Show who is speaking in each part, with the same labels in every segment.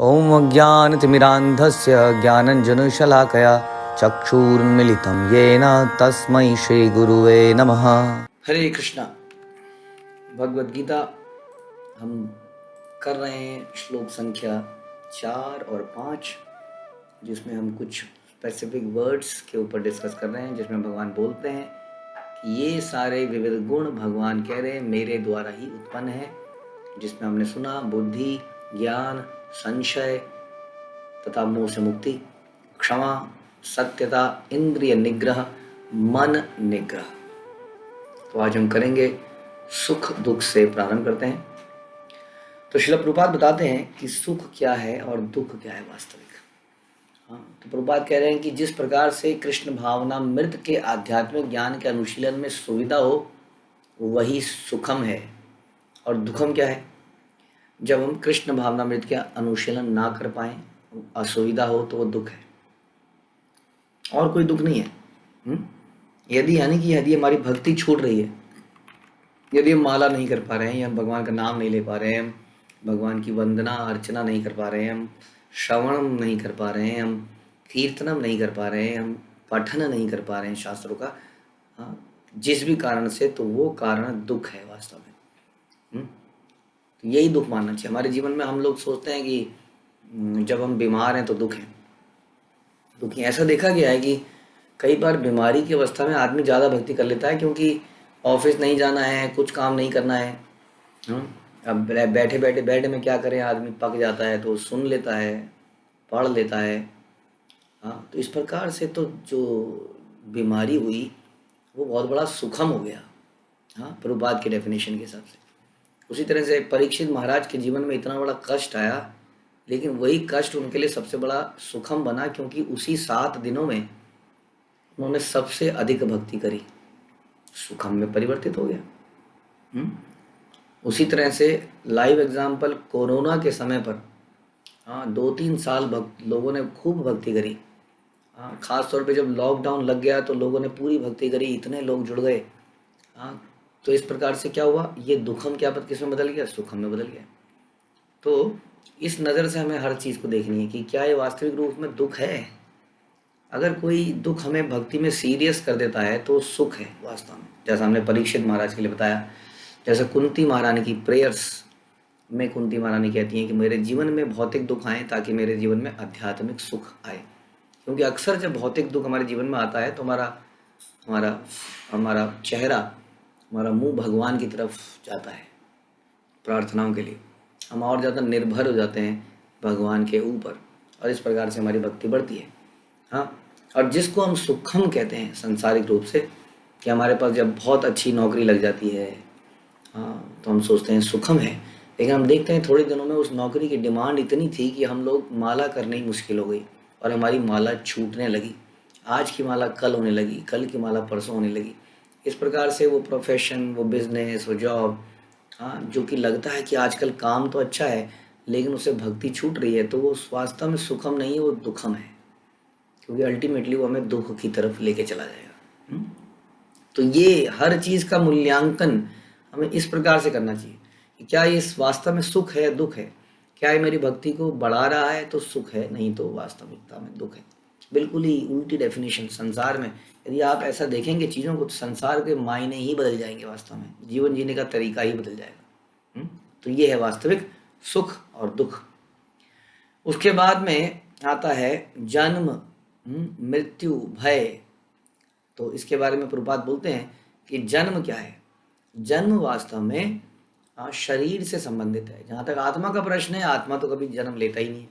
Speaker 1: ॐ अज्ञानतिमिरान्धस्य ज्ञानञ्जनशलाकया चक्षुरुन्मिलितं येन तस्मै श्रीगुरुवे नमः। हरे कृष्णा। भगवद गीता हम कर रहे हैं श्लोक संख्या 4 और 5, जिसमें हम कुछ स्पेसिफिक वर्ड्स के ऊपर डिस्कस कर रहे हैं, जिसमें भगवान बोलते हैं कि ये सारे विविध गुण भगवान कह रहे हैं मेरे द्वारा ही उत्पन्न है, जिसमें हमने सुना बुद्धि, ज्ञान, संशय तथा मोह से मुक्ति, क्षमा, सत्यता, इंद्रिय निग्रह, मन निग्रह। तो आज हम करेंगे सुख दुख से प्रारंभ करते हैं। तो श्रील प्रभुपाद बताते हैं कि सुख क्या है और दुख क्या है वास्तविक। तो प्रभुपाद कह रहे हैं कि जिस प्रकार से कृष्ण भावनामृत के आध्यात्मिक ज्ञान के अनुशीलन में सुविधा हो वही सुखम है, और दुखम क्या है? जब हम कृष्ण भावनामृत का अनुशीलन ना कर पाए, असुविधा हो, तो वो दुख है, और कोई दुख नहीं है। यदि हमारी भक्ति छूट रही है, यदि हम माला नहीं कर पा रहे हैं, या हम भगवान का नाम नहीं ले पा रहे हैं, हम भगवान की वंदना अर्चना नहीं कर पा रहे हैं, हम श्रवणम नहीं कर पा रहे हैं, हम कीर्तनम नहीं कर पा रहे हैं, हम पठन नहीं कर पा रहे हैं शास्त्रों का, जिस भी कारण से, तो वो कारण दुख है वास्तव में। तो यही दुख मानना चाहिए हमारे जीवन में। हम लोग सोचते हैं कि जब हम बीमार हैं तो दुख है, दुखी। ऐसा देखा गया है कि कई बार बीमारी की अवस्था में आदमी ज़्यादा भक्ति कर लेता है, क्योंकि ऑफिस नहीं जाना है, कुछ काम नहीं करना है। अब बैठे बैठे बेड में क्या करें, आदमी पक जाता है तो सुन लेता है, पढ़ लेता है। तो इस प्रकार से तो जो बीमारी हुई वो बहुत बड़ा सुखम हो गया, प्रभुपाद के डेफिनेशन के हिसाब से। उसी तरह से परीक्षित महाराज के जीवन में इतना बड़ा कष्ट आया, लेकिन वही कष्ट उनके लिए सबसे बड़ा सुखम बना, क्योंकि उसी 7 दिनों में उन्होंने सबसे अधिक भक्ति करी, सुखम में परिवर्तित हो गया। उसी तरह से लाइव एग्जाम्पल, कोरोना के समय पर 2-3 साल लोगों ने खूब भक्ति करी। खास तौर पे जब लॉकडाउन लग गया तो लोगों ने पूरी भक्ति करी, इतने लोग जुड़ गए। तो इस प्रकार से क्या हुआ, ये दुखम क्या किस में बदल गया, सुखम में बदल गया। तो इस नज़र से हमें हर चीज़ को देखनी है कि क्या ये वास्तविक रूप में दुख है। अगर कोई दुख हमें भक्ति में सीरियस कर देता है तो सुख है वास्तव में। जैसा हमने परीक्षित महाराज के लिए बताया, जैसे कुंती महारानी की प्रेयर्स में कुंती महारानी कहती हैं कि मेरे जीवन में भौतिक दुख आए ताकि मेरे जीवन में आध्यात्मिक सुख आए। क्योंकि अक्सर जब भौतिक दुख हमारे जीवन में आता है तो हमारा चेहरा, हमारा मुंह भगवान की तरफ जाता है प्रार्थनाओं के लिए। हम और ज़्यादा निर्भर हो जाते हैं भगवान के ऊपर, और इस प्रकार से हमारी भक्ति बढ़ती है। और जिसको हम सुखम कहते हैं सांसारिक रूप से, कि हमारे पास जब बहुत अच्छी नौकरी लग जाती है, तो हम सोचते हैं सुखम है, लेकिन हम देखते हैं थोड़े दिनों में उस नौकरी की डिमांड इतनी थी कि हम लोग माला करनी ही मुश्किल हो गई, और हमारी माला छूटने लगी। आज की माला कल होने लगी, कल की माला परसों होने लगी। इस प्रकार से वो प्रोफेशन, वो बिजनेस, वो जॉब, जो कि लगता है कि आजकल काम तो अच्छा है, लेकिन उसे भक्ति छूट रही है, तो वो वास्तव में सुखम नहीं है, वो दुखम है, क्योंकि अल्टीमेटली वो हमें दुख की तरफ लेके चला जाएगा। तो ये हर चीज़ का मूल्यांकन हमें इस प्रकार से करना चाहिए कि क्या ये वास्तव में सुख है, दुख है। क्या ये मेरी भक्ति को बढ़ा रहा है तो सुख है, नहीं तो वास्तविकता में दुख है। बिल्कुल ही उल्टी डेफिनेशन संसार में। यदि आप ऐसा देखेंगे चीज़ों को, तो संसार के मायने ही बदल जाएंगे, वास्तव में जीवन जीने का तरीका ही बदल जाएगा। तो ये है वास्तविक सुख और दुख। उसके बाद में आता है जन्म, मृत्यु, भय। तो इसके बारे में प्रभुपाद बोलते हैं कि जन्म क्या है। जन्म वास्तव में शरीर से संबंधित है। जहाँ तक आत्मा का प्रश्न है, आत्मा तो कभी जन्म लेता ही नहीं है।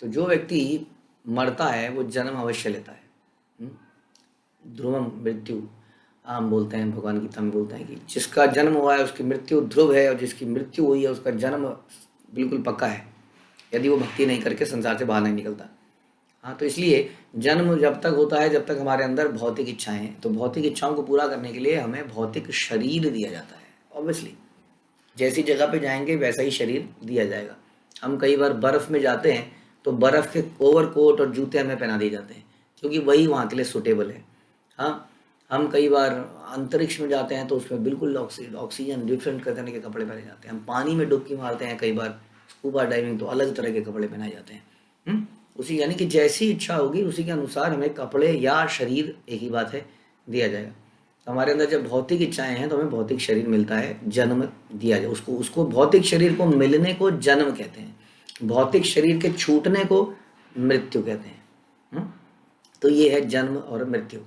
Speaker 1: तो जो व्यक्ति मरता है वो जन्म अवश्य लेता है। ध्रुवम मृत्यु आम बोलते हैं, भगवान गीता में बोलते हैं कि जिसका जन्म हुआ है उसकी मृत्यु ध्रुव है, और जिसकी मृत्यु हुई है उसका जन्म बिल्कुल पक्का है, यदि वो भक्ति नहीं करके संसार से बाहर नहीं निकलता। तो इसलिए जन्म जब तक होता है, जब तक हमारे अंदर भौतिक इच्छाएं हैं, तो भौतिक इच्छाओं को पूरा करने के लिए हमें भौतिक शरीर दिया जाता है। ऑब्वियसली जैसी जगह पे जाएंगे वैसा ही शरीर दिया जाएगा। हम कई बार बर्फ़ में जाते हैं तो बर्फ़ के ओवरकोट और जूते हमें पहना दिए जाते हैं, क्योंकि वही वहाँ के लिए सूटेबल है। हम कई बार अंतरिक्ष में जाते हैं तो उसमें बिल्कुल ऑक्सीजन डिफरेंट तरह के कपड़े पहने जाते हैं। हम पानी में डुबकी मारते हैं कई बार, स्कूबा डाइविंग तो अलग तरह के कपड़े पहनाए जाते हैं। उसी यानी कि जैसी इच्छा होगी उसी के अनुसार हमें कपड़े या शरीर, एक ही बात है, दिया जाएगा। हमारे अंदर जब भौतिक इच्छाएं हैं तो हमें भौतिक शरीर मिलता है, जन्म दिया जाए उसको। उसको भौतिक शरीर को मिलने को जन्म कहते हैं, भौतिक शरीर के छूटने को मृत्यु कहते हैं। तो ये है जन्म और मृत्यु।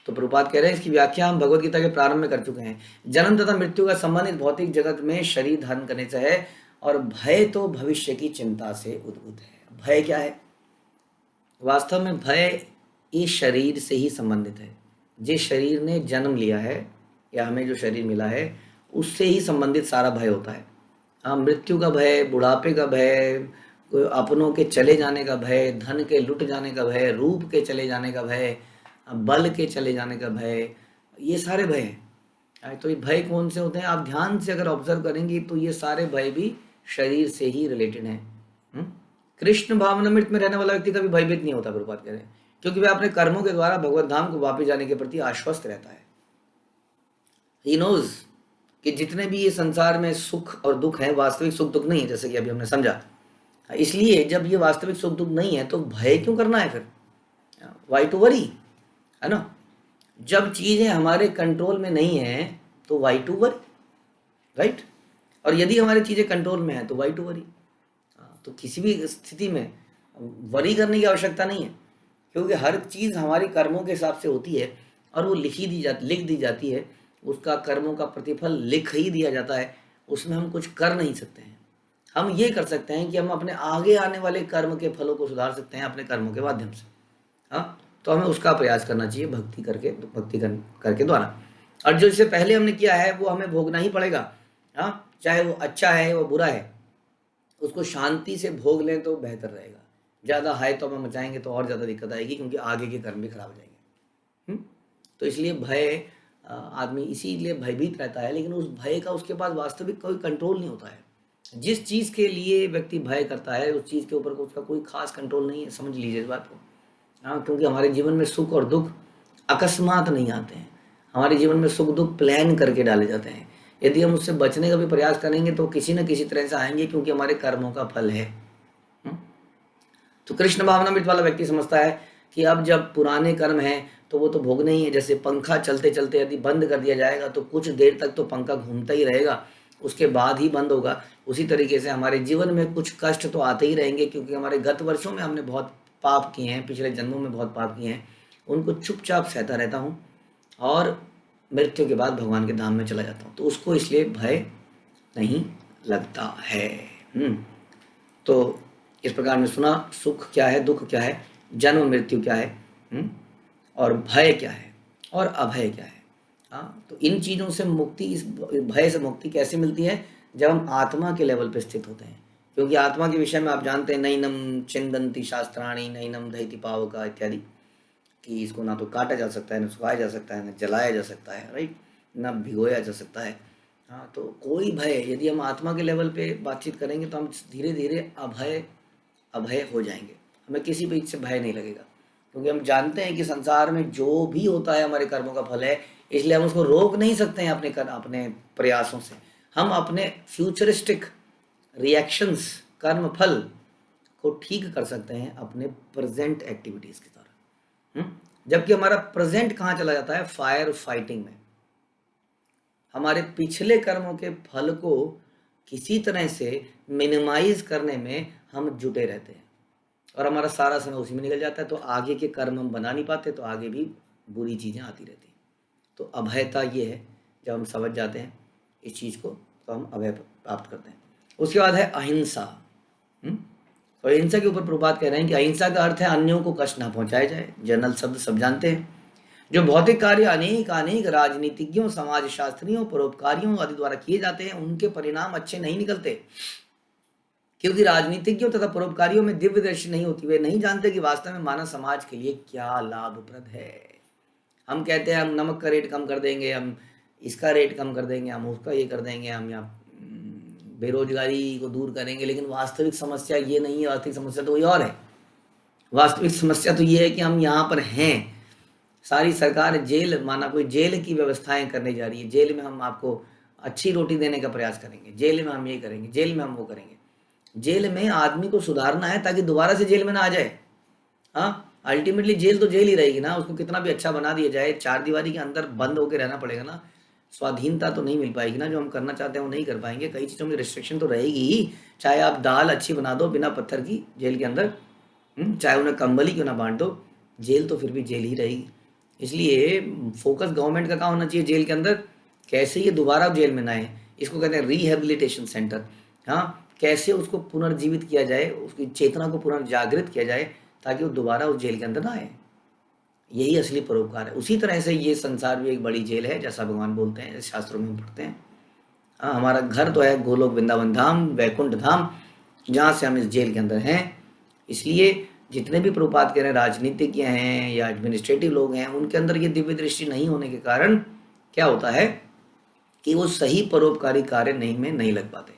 Speaker 1: तो प्रभुपाद कह रहे हैं इसकी व्याख्या हम भगवत गीता के प्रारंभ में कर चुके हैं। जन्म तथा मृत्यु का संबंध इस भौतिक जगत में शरीर धारण करने से है, और भय तो भविष्य की चिंता से उद्भूत है। भय क्या है? वास्तव में भय इस शरीर से ही संबंधित है। जिस शरीर ने जन्म लिया है या हमें जो शरीर मिला है उससे ही संबंधित सारा भय होता है। हाँ, मृत्यु का भय, बुढ़ापे का भय, अपनों के चले जाने का भय, धन के लुट जाने का भय, रूप के चले जाने का भय, बल के चले जाने का भय, ये सारे भय हैं। तो ये भय कौन से होते हैं? आप ध्यान से अगर ऑब्जर्व करेंगे तो ये सारे भय भी शरीर से ही रिलेटेड हैं। कृष्ण भावनामृत में रहने वाला व्यक्ति कभी भयभीत नहीं होता, प्रभुपाद कह रहे हैं, क्योंकि वह अपने कर्मों के द्वारा भगवत धाम को वापस जाने के प्रति आश्वस्त रहता है। ही नोज कि जितने भी ये संसार में सुख और दुख है, वास्तविक सुख दुख नहीं है, जैसे कि अभी हमने समझा। इसलिए जब ये वास्तविक सुख दुख नहीं है तो भय क्यों करना है फिर? वाई टू वरी, है ना? जब चीजें हमारे कंट्रोल में नहीं है तो वाई टू वरी, राइट? और यदि हमारी चीजें कंट्रोल में है तो वाई टू वरी। तो किसी भी स्थिति में वरी करने की आवश्यकता नहीं है, क्योंकि हर चीज हमारी कर्मों के हिसाब से होती है और वो लिख दी जाती है। उसका कर्मों का प्रतिफल लिख ही दिया जाता है, उसमें हम कुछ कर नहीं सकते हैं। हम ये कर सकते हैं कि हम अपने आगे आने वाले कर्म के फलों को सुधार सकते हैं अपने कर्मों के माध्यम से। हाँ, तो हमें उसका प्रयास करना चाहिए भक्ति करके द्वारा। और जो इससे पहले हमने किया है वो हमें भोगना ही पड़ेगा। हाँ, चाहे वो अच्छा है वो बुरा है, उसको शांति से भोग लें तो बेहतर रहेगा। ज़्यादा हाय तो हम मचाएंगे तो और ज़्यादा दिक्कत आएगी, क्योंकि आगे के कर्म भी खराब हो जाएंगे। तो इसलिए भय, आदमी इसीलिए भयभीत रहता है, लेकिन उस भय का उसके पास वास्तविक कोई कंट्रोल नहीं होता है। जिस चीज़ के लिए व्यक्ति भय करता है उस चीज़ के ऊपर उसका कोई खास कंट्रोल नहीं है, समझ लीजिए इस बात को। हाँ, क्योंकि हमारे जीवन में सुख और दुख अकस्मात नहीं आते हैं। हमारे जीवन में सुख दुख प्लान करके डाले जाते हैं। यदि हम उससे बचने का भी प्रयास करेंगे तो किसी न किसी तरह से आएंगे, क्योंकि हमारे कर्मों का फल है। तो कृष्ण भावनामृत वाला व्यक्ति समझता है कि अब जब पुराने कर्म हैं तो वो तो भोगने ही है। जैसे पंखा चलते चलते यदि बंद कर दिया जाएगा तो कुछ देर तक तो पंखा घूमता ही रहेगा, उसके बाद ही बंद होगा। उसी तरीके से हमारे जीवन में कुछ कष्ट तो आते ही रहेंगे, क्योंकि हमारे गत वर्षों में हमने बहुत पाप किए हैं, पिछले जन्मों में बहुत पाप किए हैं, उनको चुपचाप सहता रहता हूँ और मृत्यु के बाद भगवान के धाम में चला जाता हूँ। तो उसको इसलिए भय नहीं लगता है। तो इस प्रकार में सुना सुख क्या है, दुख क्या है, जन्म मृत्यु क्या है, और भय क्या है और अभय क्या है। हाँ, तो इन चीज़ों से मुक्ति, इस भय से मुक्ति कैसे मिलती है? जब हम आत्मा के लेवल पे स्थित होते हैं। क्योंकि आत्मा के विषय में आप जानते हैं, नैनम चिंदंती शास्त्राणी नैनम दहति पावका इत्यादि, कि इसको ना तो काटा जा सकता है, न सुखाया जा सकता है, न जलाया जा सकता है, राइट, न भिगोया जा सकता है। हाँ, तो कोई भय, यदि हम आत्मा के लेवल पे बातचीत करेंगे तो हम धीरे धीरे अभय हो जाएंगे। हमें किसी भी चीज से भय नहीं लगेगा, क्योंकि हम जानते हैं कि संसार में जो भी होता है हमारे कर्मों का फल है, इसलिए हम उसको रोक नहीं सकते हैं अपने प्रयासों से। हम अपने फ्यूचरिस्टिक रिएक्शंस, कर्म फल को ठीक कर सकते हैं अपने प्रेजेंट एक्टिविटीज के द्वारा। जबकि हमारा प्रेजेंट कहाँ चला जाता है? फायर फाइटिंग में। हमारे पिछले कर्मों के फल को किसी तरह से मिनिमाइज करने में हम जुटे रहते हैं और हमारा सारा समय उसी में निकल जाता है। तो आगे के कर्म हम बना नहीं पाते, तो आगे भी बुरी चीज़ें आती रहती हैं। तो अभयता ये है, जब हम समझ जाते हैं इस चीज़ को तो हम अभय प्राप्त करते हैं। उसके बाद है अहिंसा। तो अहिंसा के ऊपर प्रभुपाद कह रहे हैं कि अहिंसा का अर्थ है अन्यों को कष्ट ना पहुंचाया जाए। जनरल शब्द सब जानते हैं। जो भौतिक कार्य अनेक राजनीतिज्ञों, समाजशास्त्रियों, परोपकारियों आदि द्वारा किए जाते हैं, उनके परिणाम अच्छे नहीं निकलते, क्योंकि राजनीतिज्ञों तथा परोपकारियों में दिव्य दृष्टि नहीं होती। वे नहीं जानते कि वास्तव में मानव समाज के लिए क्या लाभप्रद है। हम कहते हैं हम नमक का रेट कम कर देंगे, हम इसका रेट कम कर देंगे, हम उसका ये कर देंगे, हम यहाँ बेरोजगारी को दूर करेंगे, लेकिन वास्तविक समस्या ये नहीं है। वास्तविक समस्या तो कोई और है। वास्तविक समस्या तो ये है कि हम यहाँ पर हैं, सारी सरकार जेल, माना कोई जेल की व्यवस्थाएं करने जा रही है, जेल में हम आपको अच्छी रोटी देने का प्रयास करेंगे, जेल में हम ये करेंगे, जेल में हम वो करेंगे। जेल में आदमी को सुधारना है ताकि दोबारा से जेल में ना आ जाए। हाँ, अल्टीमेटली जेल तो जेल ही रहेगी ना, उसको कितना भी अच्छा बना दिया जाए, चार दीवारी के अंदर बंद होकर रहना पड़ेगा ना, स्वाधीनता तो नहीं मिल पाएगी ना, जो हम करना चाहते हैं वो नहीं कर पाएंगे, कई चीज़ों में रिस्ट्रिक्शन तो रहेगी ही। चाहे आप दाल अच्छी बना दो बिना पत्थर की जेल के अंदर, चाहे उन्हें कंबल ही क्यों ना बांट दो, जेल तो फिर भी जेल ही रहेगी। इसलिए फोकस गवर्नमेंट का कहाँ होना चाहिए, जेल के अंदर कैसे ये दोबारा जेल में ना आए, इसको कहते हैं रिहेबिलिटेशन सेंटर। हाँ, कैसे उसको पुनर्जीवित किया जाए, उसकी चेतना को पुनर्जागृत किया जाए ताकि वो दोबारा उस जेल के अंदर ना आए। यही असली परोपकार है। उसी तरह से ये संसार भी एक बड़ी जेल है, जैसा भगवान बोलते हैं, जैसे शास्त्रों में हम पढ़ते हैं। हाँ, हमारा घर तो है गोलोक वृंदावन धाम, वैकुंठ धाम, जहाँ से हम इस जेल के अंदर हैं। इसलिए जितने भी प्रभुपाद कह रहे हैं, राजनीतिज्ञ हैं या एडमिनिस्ट्रेटिव लोग हैं, उनके अंदर ये दिव्य दृष्टि नहीं होने के कारण क्या होता है कि वो सही परोपकारी कार्य नहीं लग पाते।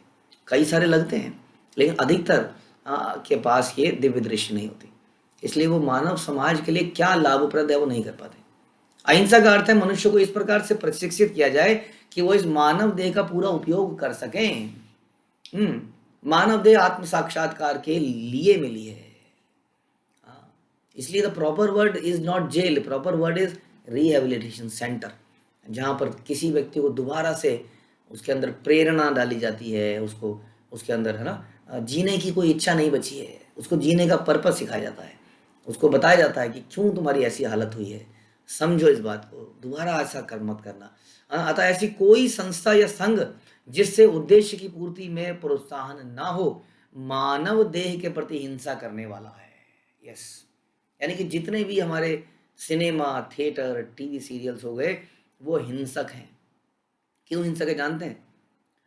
Speaker 1: कई सारे लगते हैं लेकिन अधिकतर के पास ये दिव्य दृष्टि नहीं होती, इसलिए वो मानव समाज के लिए क्या लाभप्रद है वो नहीं कर पाते। अहिंसा का अर्थ है मनुष्य को इस प्रकार से प्रशिक्षित किया जाए कि वो इस मानव देह का पूरा उपयोग कर सकें। मानव देह आत्म साक्षात्कार के लिए मिली है। इसलिए the proper word is not jail, proper word is rehabilitation centre, जहाँ पर किसी व्यक्ति को दोबारा से उसके अंदर प्रेरणा डाली जाती है, उसको उसके अंदर है ना जीने की कोई इच्छा नहीं बची है, उसको जीने का पर्पस सिखाया जाता है, उसको बताया जाता है कि क्यों तुम्हारी ऐसी हालत हुई है, समझो इस बात को, दोबारा ऐसा कर मत करना। अतः ऐसी कोई संस्था या संघ जिससे उद्देश्य की पूर्ति में प्रोत्साहन ना हो, मानव देह के प्रति हिंसा करने वाला है। यस, यानी कि जितने भी हमारे सिनेमा, थिएटर, टीवी सीरियल्स हो गए, वो हिंसक हैं। क्यों हिंसक है जानते हैं?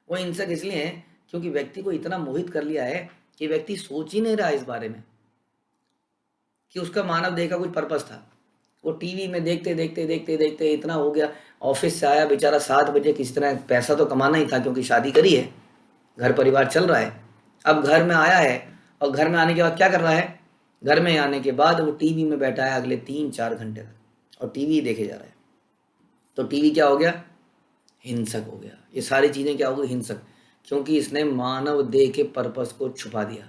Speaker 1: वो हिंसक इसलिए हैं क्योंकि व्यक्ति को इतना मोहित कर लिया है कि व्यक्ति सोच ही नहीं रहा इस बारे में कि उसका मानव देह का कुछ पर्पस था। वो टीवी में देखते देखते देखते देखते इतना हो गया, ऑफिस से आया बेचारा 7 बजे, किसी तरह पैसा तो कमाना ही था क्योंकि शादी करी है, घर परिवार चल रहा है। अब घर में आया है और घर में आने के बाद क्या कर रहा है, घर में आने के बाद वो टीवी में बैठा है अगले 3-4 घंटे तक और टीवी देखे जा रहा है। तो टीवी क्या हो गया, हिंसक हो गया। ये सारी चीज़ें क्या हो गई, हिंसक, क्योंकि इसने मानव देह के पर्पस को छुपा दिया।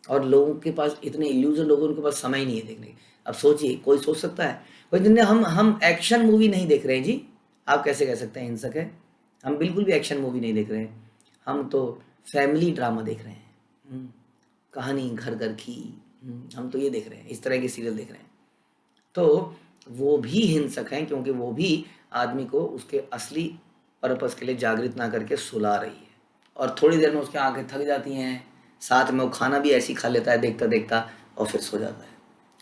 Speaker 1: और लोगों के पास इतने इल्यूजन, लोगों के पास समय ही नहीं है देखने। अब सोचिए, कोई सोच सकता है कोई दिन हम एक्शन मूवी नहीं देख रहे हैं जी, आप कैसे कह सकते हैं हिंसक है? हम बिल्कुल भी एक्शन मूवी नहीं देख रहे हैं, हम तो फैमिली ड्रामा देख रहे हैं, कहानी घर घर की, हम तो ये देख रहे हैं, इस तरह के सीरियल देख रहे हैं। तो वो भी हिंसक हैं क्योंकि वो भी आदमी को उसके असली पर्पस के लिए जागृत ना करके सुला रही है, और थोड़ी देर में उसकी आंखें थक जाती हैं, साथ में वो खाना भी ऐसी खा लेता है देखता देखता और फिर सो जाता है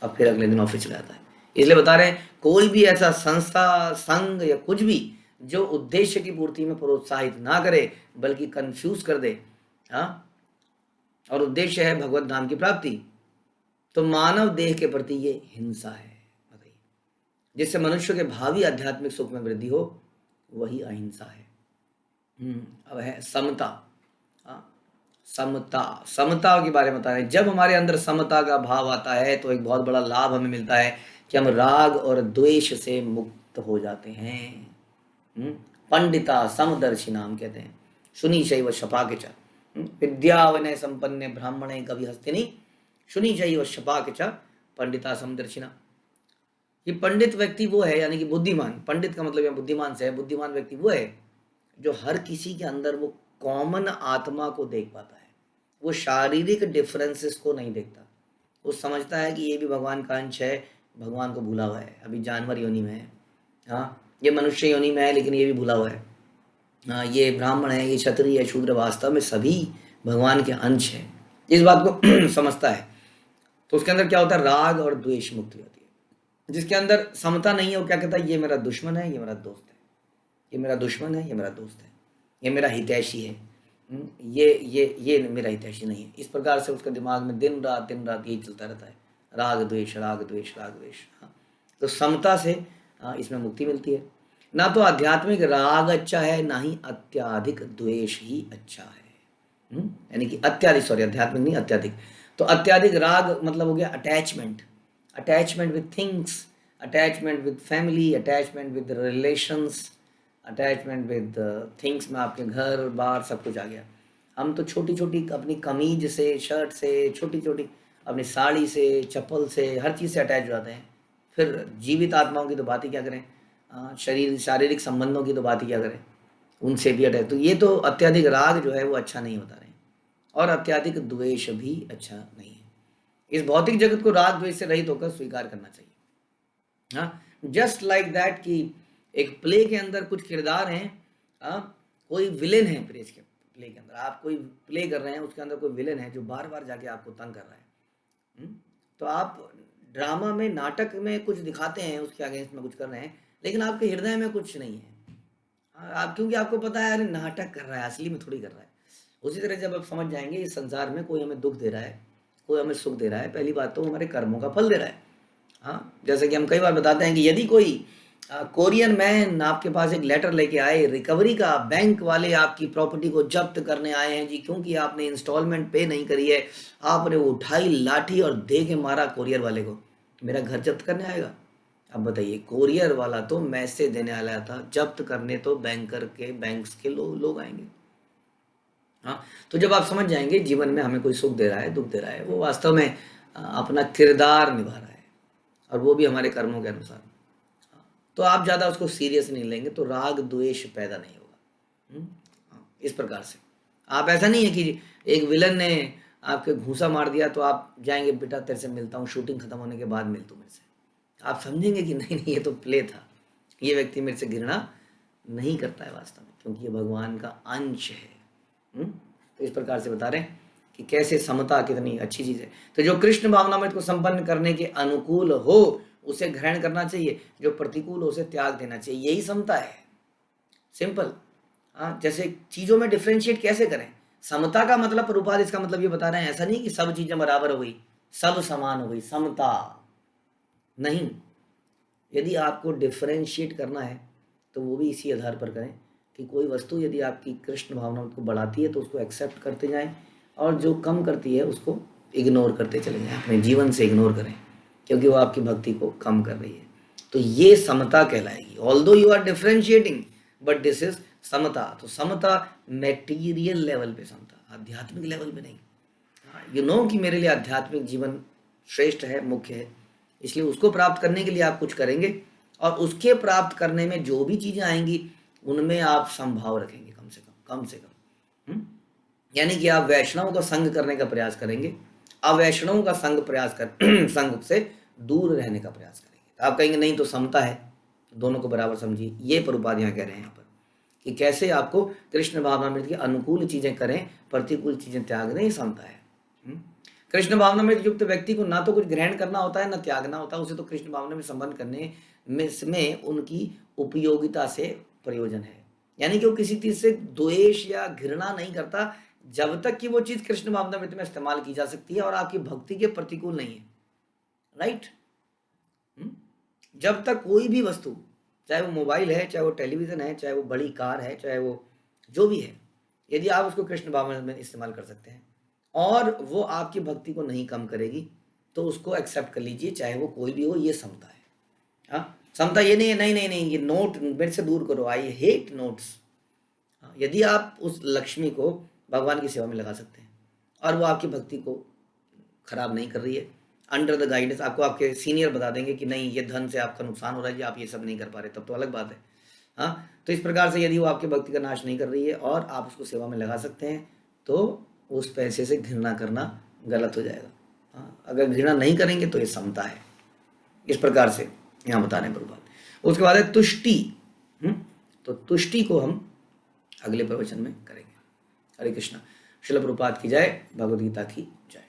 Speaker 1: और फिर अगले दिन ऑफिस चला जाता है। इसलिए बता रहे हैं, कोई भी ऐसा संस्था, संघ या कुछ भी जो उद्देश्य की पूर्ति में प्रोत्साहित ना करे बल्कि कंफ्यूज कर दे, हाँ, और उद्देश्य है भगवत धाम की प्राप्ति, तो मानव देह के प्रति ये हिंसा है। बताइए, जिससे मनुष्य के भावी आध्यात्मिक सुख में वृद्धि हो, वही अहिंसा है। अब है समता। समता, समता के बारे में बता रहे हैं। जब हमारे अंदर समता का भाव आता है तो एक बहुत बड़ा लाभ हमें मिलता है कि हम राग और द्वेष से मुक्त हो जाते हैं। पंडिता समदर्शी नाम कहते हैं, सुनी शैव शपाके च, विद्या विनय संपन्ने ब्राह्मणे कवि हस्तिनी, सुनी शैव शपाके च पंडिता समदर्शिना। ये पंडित व्यक्ति वो है, यानी कि बुद्धिमान, पंडित का मतलब यहाँ बुद्धिमान से है, बुद्धिमान व्यक्ति वो है जो हर किसी के अंदर वो कॉमन आत्मा को देख पाता है, वो शारीरिक डिफरेंसेस को नहीं देखता, वो समझता है कि ये भी भगवान का अंश है, भगवान को भूला हुआ है, अभी जानवर योनि में है, हाँ, ये मनुष्य योनि में है लेकिन ये भी भूला हुआ है, हाँ, ये ब्राह्मण है, ये क्षत्रिय है, शूद्र, वास्तव में सभी भगवान के अंश है, इस बात को समझता है। तो उसके अंदर क्या होता है, राग और द्वेष मुक्ति होती है। जिसके अंदर समता नहीं है वो क्या कहता है, ये मेरा दुश्मन है, ये मेरा दोस्त है, ये मेरा दुश्मन है, ये मेरा दोस्त है, ये मेरा हितैषी है, ये मेरा हितैषी नहीं है। इस प्रकार से उसके दिमाग में दिन रात यही चलता रहता है, राग द्वेष राग द्वेष राग द्वेष। हाँ, तो समता से इसमें मुक्ति मिलती है। ना तो आध्यात्मिक राग अच्छा है, ना ही अत्याधिक द्वेष ही अच्छा है। यानी कि अत्याधिक, सॉरी अध्यात्मिक नहीं, अत्याधिक। तो अत्याधिक राग मतलब हो गया attachment, attachment with things, attachment with family, attachment with relations, attachment with things में आपके घर बार सब कुछ आ गया। हम तो छोटी छोटी अपनी कमीज से, शर्ट से, छोटी छोटी अपनी साड़ी से, चप्पल से, हर चीज़ से अटैच हो जाते हैं। फिर जीवित आत्माओं की तो बात ही क्या करें, शरीर शारीरिक संबंधों की तो बात ही क्या करें, उनसे भी अटैच। तो ये तो अत्यधिक राग जो है वो अच्छा नहीं होता रहे, और अत्यधिक द्वेष भी अच्छा नहीं है। इस भौतिक जगत को राग द्वेष से रहित होकर स्वीकार करना चाहिए। हाँ, जस्ट लाइक दैट कि एक प्ले के अंदर कुछ किरदार हैं, कोई विलेन है प्ले के अंदर, आप कोई प्ले कर रहे हैं, उसके अंदर कोई विलेन है जो बार बार जाके आपको तंग कर रहा है। तो आप ड्रामा में, नाटक में कुछ दिखाते हैं, उसके अगेंस्ट में कुछ कर रहे हैं, लेकिन आपके हृदय में कुछ नहीं है। आप, क्योंकि आपको पता है अरे नाटक कर रहा है, असली में थोड़ी कर रहा है। उसी तरह जब आप समझ जाएंगे इस संसार में कोई हमें दुख दे रहा है, कोई हमें सुख दे रहा है, पहली बात तो हमारे कर्मों का फल दे रहा है। हाँ, जैसे कि हम कई बार बताते हैं कि यदि कोई कोरियन मैन आपके पास एक लेटर लेके आए रिकवरी का, बैंक वाले आपकी प्रॉपर्टी को जब्त करने आए हैं जी, क्योंकि आपने इंस्टॉलमेंट पे नहीं करी है, आपने उठाई लाठी और दे के मारा कोरियर वाले को, मेरा घर जब्त करने आएगा? अब बताइए, कोरियर वाला तो मैसेज देने वाला था, जब्त करने तो बैंकर के, बैंक्स के लोग आएंगे। हाँ, तो जब आप समझ जाएंगे जीवन में हमें कोई सुख दे रहा है, दुख दे रहा है, वो वास्तव में अपना किरदार निभा रहा है, और वो भी हमारे कर्मों के अनुसार, तो आप ज़्यादा उसको सीरियस नहीं लेंगे, तो राग द्वेष पैदा नहीं होगा। इस प्रकार से आप, ऐसा नहीं है कि एक विलन ने आपके घूंसा मार दिया तो आप जाएंगे बेटा तेरे से मिलता हूँ, शूटिंग खत्म होने के बाद मिल तू मेरे से। आप समझेंगे कि नहीं नहीं, ये तो प्ले था, ये व्यक्ति मेरे से घृणा नहीं करता है वास्तव में, क्योंकि ये भगवान का अंश है। तो इस प्रकार से बता रहे हैं कि कैसे समता कितनी अच्छी चीज़ है। तो जो कृष्ण भावनामृत को संपन्न करने के अनुकूल हो उसे ग्रहण करना चाहिए, जो प्रतिकूल हो उसे त्याग देना चाहिए, यही समता है, सिंपल। जैसे चीज़ों में डिफ्रेंशिएट कैसे करें, समता का मतलब प्रभुपाद इसका मतलब ये बता रहे हैं, ऐसा नहीं कि सब चीज़ें बराबर हो गई, सब समान हो गई, समता नहीं। यदि आपको डिफ्रेंशिएट करना है तो वो भी इसी आधार पर करें कि कोई वस्तु यदि आपकी कृष्ण भावना को बढ़ाती है तो उसको एक्सेप्ट करते जाएं, और जो कम करती है उसको इग्नोर करते चले जाएं, अपने जीवन से इग्नोर करें, क्योंकि वो आपकी भक्ति को कम कर रही है। तो ये समता कहलाएगी। Although you are differentiating, but this is समता। तो समता मेटीरियल लेवल पे समता, आध्यात्मिक लेवल पे नहीं। यू नो कि मेरे लिए आध्यात्मिक जीवन श्रेष्ठ है, मुख्य है, इसलिए उसको प्राप्त करने के लिए आप कुछ करेंगे, और उसके प्राप्त करने में जो भी चीज़ें आएंगी उनमें आप संभाव रखेंगे, कम से कम। यानी कि आप वैष्णव का संग करने का प्रयास करेंगे, अवैष्णव का संग से दूर रहने का प्रयास करेंगे। तो आप कहेंगे नहीं तो समता है, दोनों को बराबर समझिए। ये प्रभुपाद यहाँ कह रहे हैं यहाँ पर कि कैसे आपको कृष्ण भावनामृत की अनुकूल चीज़ें करें, प्रतिकूल चीज़ें त्याग दें, ये समता है। कृष्ण भावनामृत युक्त व्यक्ति को ना तो कुछ ग्रहण करना होता है ना त्यागना होता है, उसे तो कृष्ण भावना में संबंध करने में उनकी उपयोगिता से प्रयोजन है। यानी कि वो किसी चीज़ से द्वेष या घृणा नहीं करता जब तक कि वो चीज़ कृष्ण भावनामृत में इस्तेमाल की जा सकती है और आपकी भक्ति के प्रतिकूल नहीं है, राइट। जब तक कोई भी वस्तु, चाहे वो मोबाइल है, चाहे वो टेलीविज़न है, चाहे वो बड़ी कार है, चाहे वो जो भी है, यदि आप उसको कृष्ण भावना में इस्तेमाल कर सकते हैं और वो आपकी भक्ति को नहीं कम करेगी तो उसको एक्सेप्ट कर लीजिए, चाहे वो कोई भी हो। ये समता है। हाँ, समता ये नहीं है नहीं नहीं नहीं ये नोट मेरे से दूर करो, आई हेट नोट्स। यदि आप उस लक्ष्मी को भगवान की सेवा में लगा सकते हैं और वो आपकी भक्ति को खराब नहीं कर रही है, अंडर द गाइडेंस, आपको आपके सीनियर बता देंगे कि नहीं ये धन से आपका नुकसान हो रहा है जी, आप ये सब नहीं कर पा रहे, तब तो अलग बात है। हाँ, तो इस प्रकार से यदि वो आपकी भक्ति का नाश नहीं कर रही है और आप उसको सेवा में लगा सकते हैं तो उस पैसे से घृणा करना गलत हो जाएगा। हाँ, अगर घृणा नहीं करेंगे तो ये समता है। इस प्रकार से यहाँ बता रहे हैं प्रभुपाद। उसके बाद है तुष्टि। तो तुष्टि को हम अगले प्रवचन में करेंगे। हरे कृष्णा। श्रील प्रभुपाद की जय, भगवद गीता की जय।